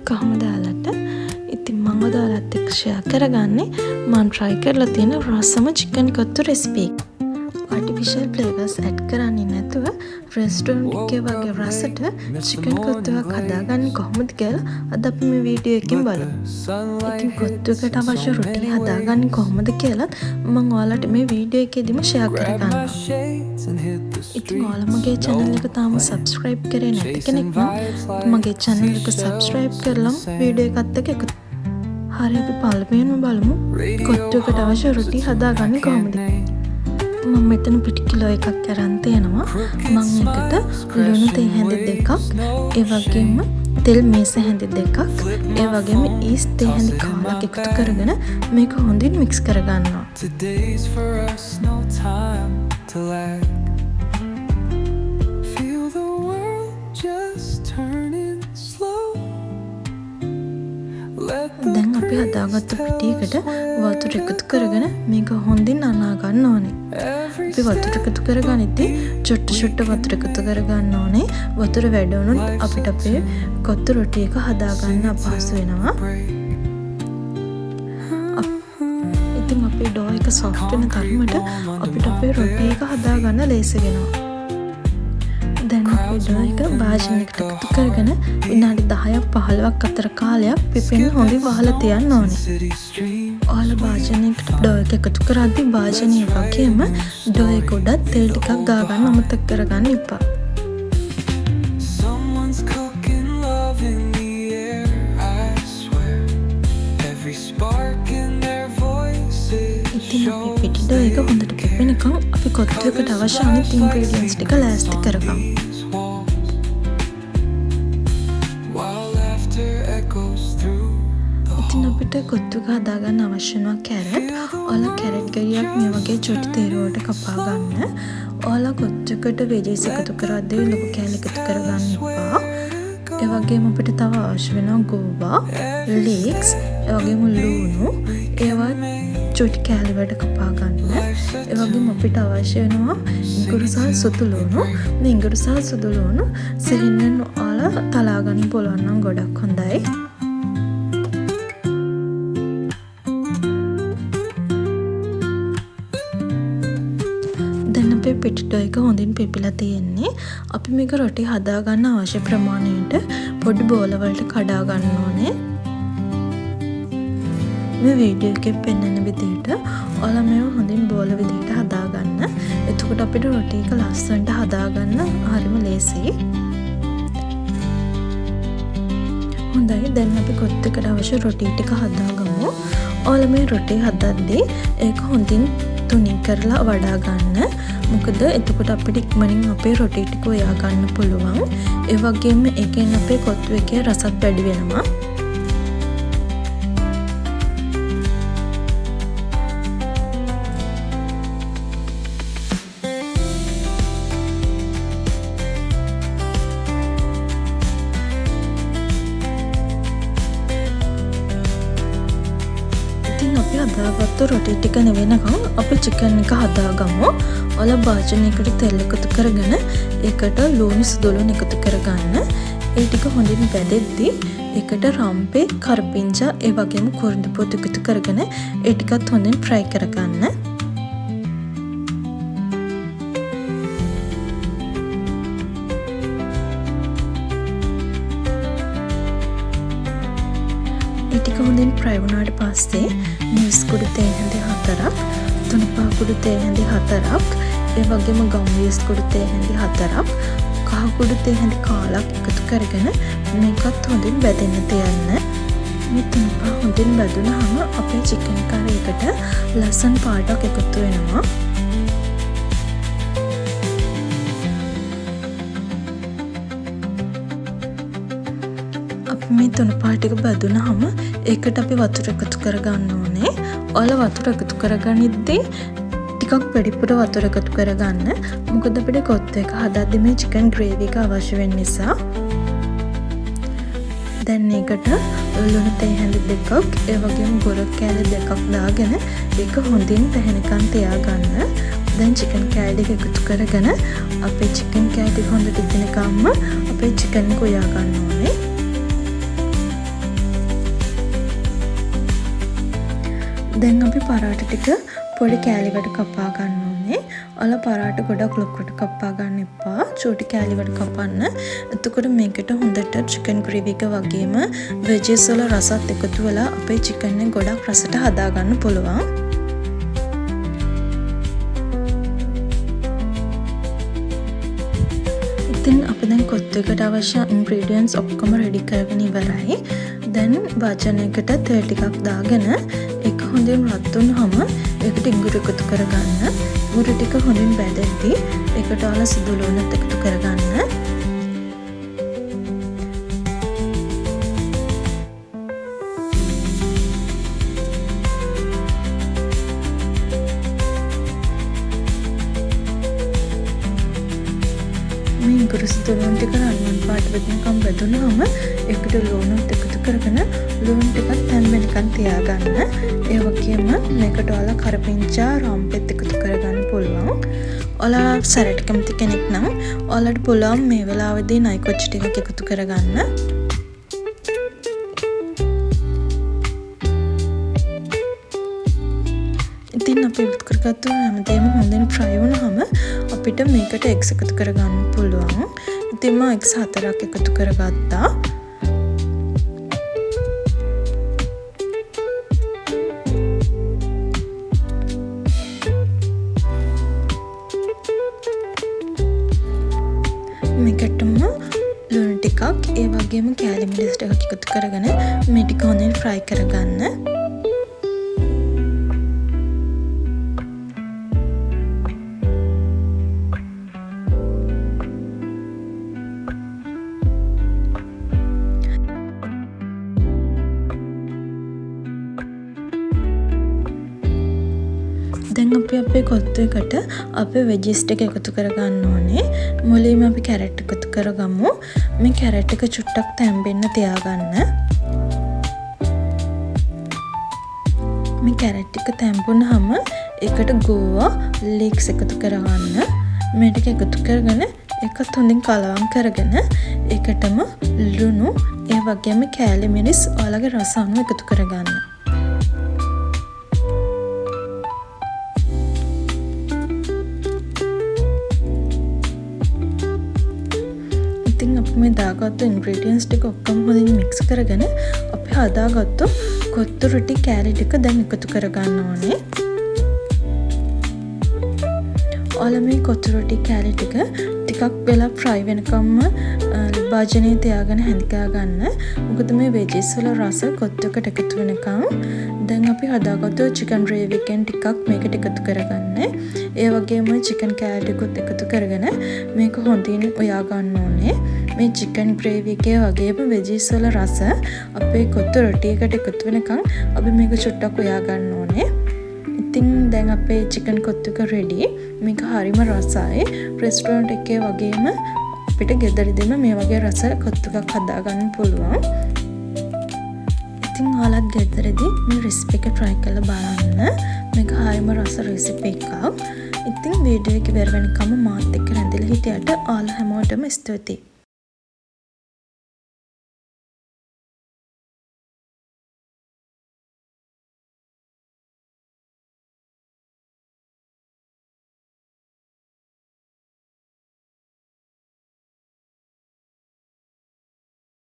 කොහොමද ඔයාලට? ඉතින් මම ඔයාලත් එක්ක ෂෙයා කරගන්නේ මම try කරලා තියෙන රසම chicken kottu recipe. artificial flavors add කරන්නේ නැතුව restaurant එකේ වගේ රසට chicken කොත්තුවක් හදාගන්නේ කොහොමද කියලා අද අපි මේ වීඩියෝ එකෙන් බලමු. ඉතින් කොත්තුවකට අවශ්‍ය රොටි හදාගන්නේ කොහොමද කියලා මම ඔයාලට මේ වීඩියෝ එකේදීම ෂෙයා කරගන්නවා. ඉතින් ඔයාලා මගේ channel එක තාම subscribe කරේ නැති කෙනෙක් නම් මගේ channel එක subscribe කරලා වීඩියෝ එකත් එක්ක එකතු. හරි අපි පළමුවෙන්ම බලමු කොත්තුවකට අවශ්‍ය රොටි හදාගන්නේ කොහොමද. මම මෙතන පිටි කිලෝ එකක් අරන් තියෙනවා. මම එකට ලුණු තේ හැඳි දෙකක්, ඒ වගේම තෙල් මේස හැඳි දෙකක්, ඒ වගේම ඊස් තේ හැඳි කාලක් එකතු කරගෙන මේක හොඳින් mix කරගන්නවා. දැන් අපි හදාගත්ත පිටියකට වතුර එකතු කරගෙන මේක හොඳින් අනා ගන්න ඕනේ. අපි වතුර එකතු කරගනිද්දී චොට්ට වතුර එකතු කරගන්න ඕනේ. වතුර වැඩි වුණොත් අපිට අපේ කොත්තු රොටි එක හදාගන්න අපහසු වෙනවා. ඉතින් අපේ ඩෝ එක soft වෙන තරමට අපිට අපේ රොටි එක හදාගන්න ලේසි වෙනවා. දැන් අපි ඩෝ එක භාජනයකට එකතු කරගෙන විනාඩි 10ක් 15ක් අතර කාලයක් පිපෙන්න හොඳින් වහලා තියන්න ඕනේ. ඔයාලා භාජනයකට ඩෝ එක එකතු කරද්දී භාජනය වගේම ඩෝ එක උඩ තෙල් ටිකක් ගා ගන්න අමතක කරගන්න එපා. ඉතින් අපි පිටි ඩෝ එක හොඳට පිපෙනකම් අපි කොත්තුවකට අවශ්‍ය අනිත් ingredients ටික ලෑස්ති කරගමු. ඉතින් අපිට කොත්තුක හදාගන්න අවශ්‍ය වෙනවා කැරට්. ඔයාලා කැරට් ගෙඩියක් මේ වගේ චොටි තේරුවට කපා ගන්න. ඔයාලා කොත්තුකට veggies එකතු කරද්දී ලොකු කෑලි එකතු කරගන්න එපා. ඒ වගේම අපිට තව අවශ්‍ය වෙනවා ගෝවා, leeks, ඒ වගේම ලුණු. ඒවා චොටි කෑලි වලට කපා ගන්න. ඒ වගේම අපිට අවශ්‍ය වෙනවා ඉඟුරු සහ සුදු ලුණු. මේ ඉඟුරු සහ සුදු ලුණු සිහිනෙන් ඔයාලා තලා ගන්න පුළුවන් නම් ගොඩක් හොඳයි. දැන් අපේ පිටි ඩෝ එක හොඳින් පිපිලා තියෙන්නේ. අපි මේක රොටි හදාගන්න අවශ්‍ය ප්‍රමාණයට පොඩි බෝල වලට කඩා ගන්න ඕනේ. මේ වීඩියෝ එකේ පෙන්වන විදිහට ඔයාලා මේව හොඳින් බෝල විදිහට හදාගන්න. එතකොට අපිට රොටි එක ලස්සනට හදාගන්න හරිම ලේසියි. හොඳයි දැන් අපි කොත්තුකට අවශ්‍ය රොටි ටික හදාගමු. ඔයාලා මේ රොටි හදද්දී ඒක හොඳින් තුනී කරලා වඩා ගන්න. මොකද එතකොට අපිට ඉක්මනින් අපේ රොටි ටික උයා ගන්න පුළුවන්. ඒ වගේම ඒකෙන් අපේ කොත්තු එකේ රසත් වැඩි වෙනවා. අපි හදාගත්තු රොටි ටික නෙවෙනකම් අපි චිකන් එක හදාගමු. ඔයාලා භාජනයකට තෙල් එකතු කරගෙන ඒකට ලුණු සුදු ලුණු එකතු කරගන්න. ඒ ටික හොඳින් බැදෙද්දී ඒකට රම්පේ, කරපිංචා, ඒ වගේම කුරුඳු පොතු එකතු කරගෙන ඒ ටිකත් හොඳින් fry කරගන්න. ටික හොඳින් fry වුණාට පස්සේ මිස් කුඩු තේ හැඳි 4ක්, තුනුපා කුඩු තේ හැඳි 4ක්, ඒ වගේම ගම්විස් කුඩු තේ හැඳි 4ක්, කහ කුඩු තේ හැඳි කාලක් එකතු කරගෙන මේකත් හොඳින් බැදෙන්න තියන්න. මේ තුනුපා හොඳින් බැදුනහම අපේ චිකන් කරි එකට ලස්සන පාටක් එකතු වෙනවා. මේ තුනුපා ටික බැදුනහම ඒකට අපි වතුර එකතු කරගන්න ඕනේ. ඔයාලා වතුර එකතු කරගනිද්දී ටිකක් වැඩිපුර වතුර එකතු කරගන්න. මොකද අපිට කොත්තු එක හදද්දී මේ චිකන් ග්‍රේවි එක අවශ්‍ය වෙන නිසා. දැන් ඒකට ලුණු තේ හැඳි දෙකක්, ඒ වගේම ගොරක් කෑලි දෙකක් දාගෙන ඒක හොඳින් තැහෙනකන් තියාගන්න. දැන් චිකන් කෑලි ටික එකතු කරගෙන අපේ චිකන් කෑලි ටික හොඳට ඉදෙනකම්ම අපේ චිකන් එක උයා ගන්න ඕනේ. දැන් අපි පරාට ටික පොඩි කෑලිවට කපා ගන්න ඕනේ. ඔයාලා පරාට ගොඩක් ලොකුට කපා ගන්න එපා. චූටි කෑලිවට කපන්න. එතකොට මේකට හොඳට චිකන් ග්‍රේවි එක වගේම වෙජිස් වල රසත් එකතු වෙලා අපේ චිකන් එක ගොඩක් රසට හදා ගන්න පුළුවන්. ඉතින් අපි දැන් කොත්තු එකට අවශ්‍ය ඉන්ග්‍රීඩියන්ට්ස් ඔක්කොම රෙඩි කරගෙන ඉවරයි. දැන් වාජනයකට තෙල් ටිකක් දාගෙන ඒක හොඳින් රත් වුනහම ඒකට ඉඟුරු එකතු කරගන්න. ඉඟුරු ටික හොඳින් බැදෙද්දී ඒකට ඔයාලා සුදු ලුණුත් එකතු කරගන්න. මේ ඉඟුරු සුදු ලුණු ටික රන්වන් පාට වෙනකම් බැදුනහම ඒකට ලුණුත් එකතු කරගෙන ලුණු ටිකත් තැන් වෙනකන් තියාගන්න. ඒ වගේම මේකට ඔයාලා කරපිංචා රම්පෙත් එකතු කරගන්න පුළුවන්. ඔයාලා සැරට කැමති කෙනෙක් නම් ඔයාලට පුළුවන් මේ වෙලාවේදී නයිකොච්චි ටිකක් එකතු කරගන්න. ඉතින් අපි එකතු කරගත්තු හැමදේම හොඳින් ෆ්‍රයි වුණාම අපිට මේකට එග්ස් එකතු කරගන්න පුළුවන්. ඉතින් මම එග්ස් 4ක් එකතු කරගත්තා. මේකටම ලුණු ටිකක් ඒ වගේම කෑලි මිරිස් ටිකක් එකතු කරගෙන මේ ටික හොඳින් ෆ්‍රයි කරගන්න. දැන් අපි අපේ කොත්තු එකට අපේ වෙජිස් ටික එකතු කරගන්න ඕනේ. මුලින්ම අපි කැරට් එකතු කරගමු. මේ කැරට් එක චුට්ටක් තැම්බෙන්න තියාගන්න. මේ කැරට් එක තැම්බුනහම ඒකට ගෝවා ලීක්ස් එකතු කරගන්න. මේ ටික එකතු කරගෙන ඒකත් හොඳින් කලවම් කරගෙන ඒකටම ලුණු ඒ වගේම කෑලි මිරිස් ඔයාලගේ රස අනුව එකතු කරගන්න. අපි මේ දාගත්තු ඉන්ග්‍රීඩියන්ට්ස් ටික ඔක්කොම හොඳින් මික්ස් කරගෙන අපි හදාගත්තු කොත්තු රොටි කෑලි ටික දැන් එකතු කරගන්න ඕනේ. ඔයාලා මේ කොත්තු රොටි කෑලි ටික ටිකක් වෙලා ෆ්‍රයි වෙනකම්ම භාජනයේ තියාගෙන හැඳිකා ගන්න. මොකද මේ වෙජිස් වල රස කොත්තු එකට එකතු වෙනකම් දැන් අපි හදාගත්තු චිකන් ග්‍රේවි එකෙන් ටිකක් මේකට එකතු කරගන්න. ඒ වගේම චිකන් කෑලි ටිකත් එකතු කරගෙන මේක හොඳින් උයා ගන්න ඕනේ. මේ චිකන් ග්‍රේවි එකේ වගේම වෙජිස් වල රස අපේ කොත්තු රොටි එකට එකතු වෙනකම් අපි මේක චුට්ටක් උයා ගන්න ඕනේ. ඉතින් දැන් අපේ චිකන් කොත්තු එක රෙඩි. මේක හරිම රසයි. රෙස්ටොරන්ට් එකේ වගේම අපිට ගෙදරදීම මේ වගේ රස කොත්තු එකක් හදාගන්න පුළුවන්. ඉතින් ඔයාලත් ගෙදරදී මේ රෙසිපි එක try කරලා බලන්න. මේක හරිම රස රෙසිපි එකක්. ඉතින් වීඩියෝ එක ඉවර වෙනකම් මාත් එක්ක රැඳිලා හිටියට ඔයාලා හැමෝටම ස්තුතියි.